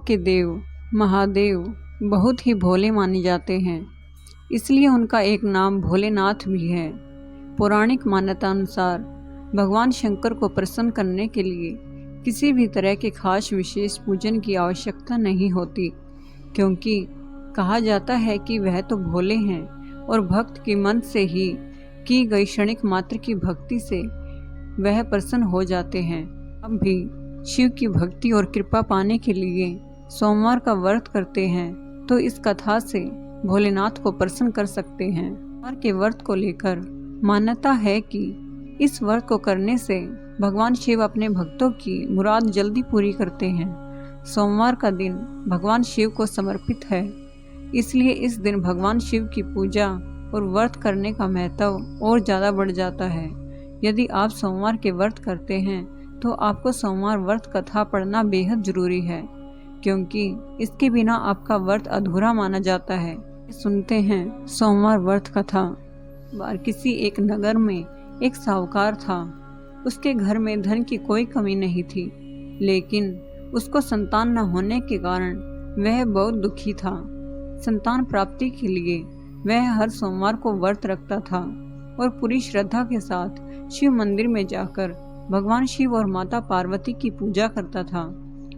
के देव महादेव बहुत ही भोले माने जाते हैं, इसलिए उनका एक नाम भोलेनाथ भी है। पौराणिक मान्यता अनुसार भगवान शंकर को प्रसन्न करने के लिए किसी भी तरह के खास विशेष पूजन की आवश्यकता नहीं होती, क्योंकि कहा जाता है कि वह तो भोले हैं और भक्त के मन से ही की गई क्षणिक मात्र की भक्ति से वह प्रसन्न हो जाते हैं। अब भी शिव की भक्ति और कृपा पाने के लिए सोमवार का व्रत करते हैं तो इस कथा से भोलेनाथ को प्रसन्न कर सकते हैं। सोमवार के व्रत को लेकर मान्यता है कि इस व्रत को करने से भगवान शिव अपने भक्तों की मुराद जल्दी पूरी करते हैं। सोमवार का दिन भगवान शिव को समर्पित है, इसलिए इस दिन भगवान शिव की पूजा और व्रत करने का महत्व और ज़्यादा बढ़ जाता है। यदि आप सोमवार के व्रत करते हैं तो आपको सोमवार व्रत कथा पढ़ना बेहद जरूरी है, क्योंकि इसके बिना आपका व्रत अधूरा माना जाता है। सुनते हैं सोमवार व्रत कथा। बार किसी एक नगर में एक साहूकार था। उसके घर में धन की कोई कमी नहीं थी, लेकिन उसको संतान न होने के कारण वह बहुत दुखी था। संतान प्राप्ति के लिए वह हर सोमवार को व्रत रखता था और पूरी श्रद्धा के साथ शिव मंदिर में जाकर भगवान शिव और माता पार्वती की पूजा करता था।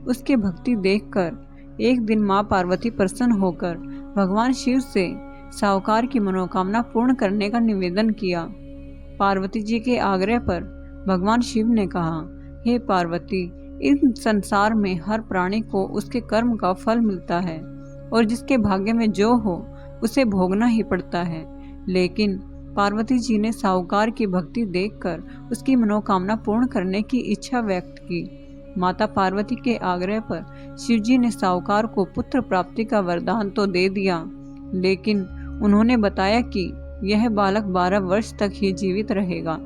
उसके भक्ति देखकर एक दिन माँ पार्वती प्रसन्न होकर भगवान शिव से साहूकार की मनोकामना पूर्ण करने का निवेदन किया। पार्वती जी के आग्रह पर भगवान शिव ने कहा, हे पार्वती, इस संसार में हर प्राणी को उसके कर्म का फल मिलता है और जिसके भाग्य में जो हो उसे भोगना ही पड़ता है। लेकिन पार्वती जी ने साहूकार की भक्ति देखकर उसकी मनोकामना पूर्ण करने की इच्छा व्यक्त की। माता पार्वती के आग्रह पर शिवजी ने साहूकार को पुत्र प्राप्ति का वरदान तो दे दिया, लेकिन उन्होंने बताया कि यह बालक 12 वर्ष तक ही जीवित रहेगा।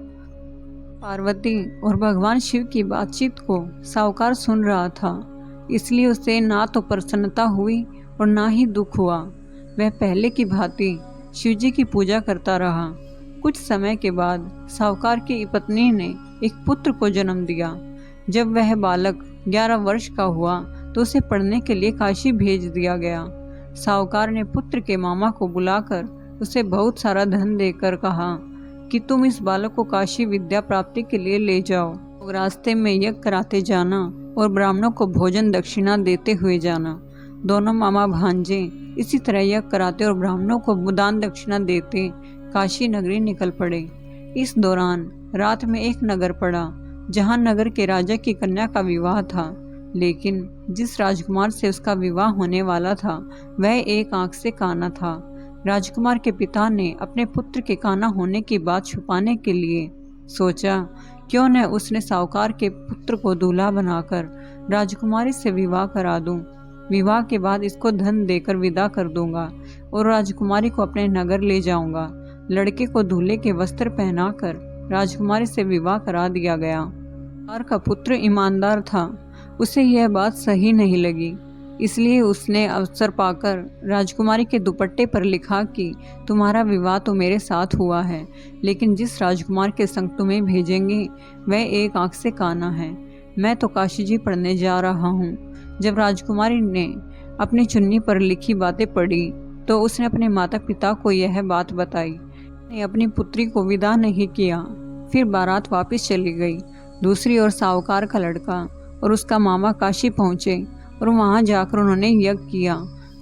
पार्वती और भगवान शिव की बातचीत को साहूकार सुन रहा था, इसलिए उसे ना तो प्रसन्नता हुई और ना ही दुख हुआ। वह पहले की भांति शिवजी की पूजा करता रहा। कुछ समय के बाद साहूकार की पत्नी ने एक पुत्र को जन्म दिया। जब वह बालक 11 वर्ष का हुआ तो उसे पढ़ने के लिए काशी भेज दिया गया। साहूकार ने पुत्र के मामा को बुलाकर उसे बहुत सारा धन देकर कहा कि तुम इस बालक को काशी विद्या प्राप्ति के लिए ले जाओ। रास्ते में यज्ञ कराते जाना और ब्राह्मणों को भोजन दक्षिणा देते हुए जाना। दोनों मामा भांजे इसी तरह यज्ञ कराते और ब्राह्मणों को दान दक्षिणा देते काशी नगरी निकल पड़े। इस दौरान रात में एक नगर पड़ा जहां नगर के राजा की कन्या का विवाह था, लेकिन जिस राजकुमार से उसका विवाह होने वाला था वह एक आंख से काना था। राजकुमार के पिता ने अपने पुत्र के काना होने की बात छुपाने के लिए सोचा, क्यों न उसने साहूकार के पुत्र को दूल्हा बनाकर राजकुमारी से विवाह करा दूं। विवाह के बाद इसको धन देकर विदा कर दूंगा और राजकुमारी को अपने नगर ले जाऊंगा। लड़के को दूल्हे के वस्त्र पहनाकर राजकुमारी से विवाह करा दिया गया। साहूकार का पुत्र ईमानदार था, उसे यह बात सही नहीं लगी, इसलिए उसने अवसर पाकर राजकुमारी के दुपट्टे पर लिखा कि तुम्हारा विवाह तो मेरे साथ हुआ है, लेकिन जिस राजकुमार के संग तुम्हें भेजेंगे वह एक आंख से काना है। मैं तो काशी जी पढ़ने जा रहा हूँ। जब राजकुमारी ने अपनी चुन्नी पर लिखी बातें पढ़ी तो उसने अपने माता पिता को यह बात बताई। ने अपनी पुत्री को विदा नहीं किया। फिर बारात वापस चली गई। दूसरी ओर साहूकार का लड़का और उसका मामा काशी पहुँचे और वहाँ जाकर उन्होंने यज्ञ किया।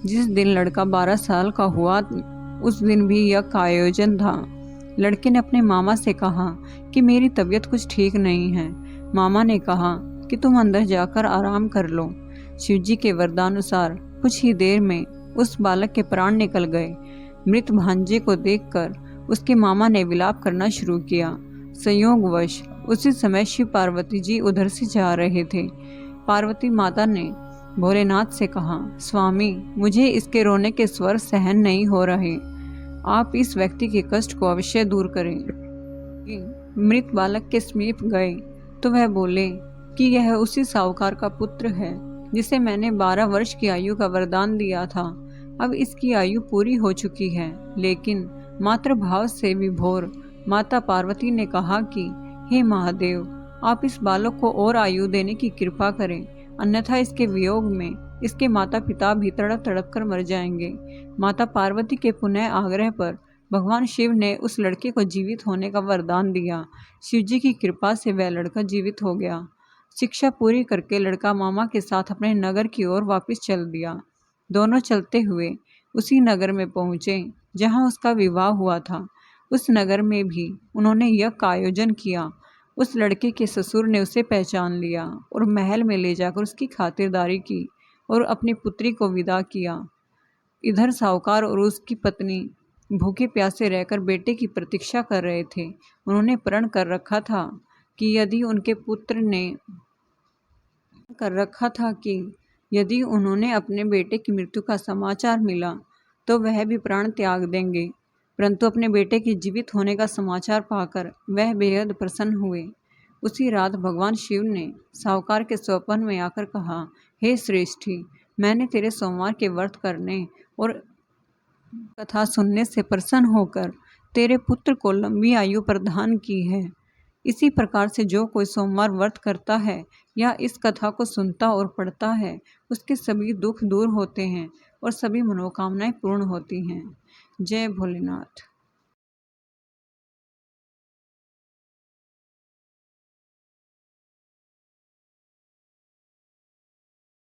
जिस दिन लड़का 12 साल का हुआ उस दिन भी यज्ञ का आयोजन था। लड़के ने अपने मामा से कहा कि मेरी तबीयत कुछ ठीक नहीं है। मामा ने कहा कि तुम अंदर जाकर आराम कर लो। शिवजी के वरदानुसार कुछ ही देर में उस बालक के प्राण निकल गए। मृत भांजे को देखकर उसके मामा ने विलाप करना शुरू किया। संयोगवश उसी समय शिव पार्वती जी उधर से जा रहे थे। पार्वती माता ने भोलेनाथ से कहा, स्वामी, मुझे इसके रोने के स्वर सहन नहीं हो रहे, आप इस व्यक्ति के कष्ट को अवश्य दूर करें। मृत बालक के समीप गए तो वह बोले कि यह उसी साहूकार का पुत्र है जिसे मैंने 12 वर्ष की आयु का वरदान दिया था। अब इसकी आयु पूरी हो चुकी है, लेकिन मातृभाव से विभोर माता पार्वती ने कहा कि हे महादेव, आप इस बालक को और आयु देने की कृपा करें, अन्यथा इसके वियोग में इसके माता पिता भी तड़प तड़प कर मर जाएंगे। माता पार्वती के पुनः आग्रह पर भगवान शिव ने उस लड़के को जीवित होने का वरदान दिया। शिव जी की कृपा से वह लड़का जीवित हो गया। शिक्षा पूरी करके लड़का मामा के साथ अपने नगर की ओर वापस चल दिया। दोनों चलते हुए उसी नगर में पहुँचे जहाँ उसका विवाह हुआ था। उस नगर में भी उन्होंने यज्ञ का आयोजन किया। उस लड़के के ससुर ने उसे पहचान लिया और महल में ले जाकर उसकी खातिरदारी की और अपनी पुत्री को विदा किया। इधर साहूकार और उसकी पत्नी भूखे प्यासे रहकर बेटे की प्रतीक्षा कर रहे थे। उन्होंने प्रण कर रखा था कि यदि उन्होंने अपने बेटे की मृत्यु का समाचार मिला तो वह भी प्राण त्याग देंगे। परंतु अपने बेटे के जीवित होने का समाचार पाकर वह बेहद प्रसन्न हुए। उसी रात भगवान शिव ने साहूकार के स्वप्न में आकर कहा, हे श्रेष्ठी, मैंने तेरे सोमवार के व्रत करने और कथा सुनने से प्रसन्न होकर तेरे पुत्र को लंबी आयु प्रदान की है। इसी प्रकार से जो कोई सोमवार व्रत करता है या इस कथा को सुनता और पढ़ता है, उसके सभी दुख दूर होते हैं और सभी मनोकामनाएं पूर्ण होती हैं। जय भोलेनाथ।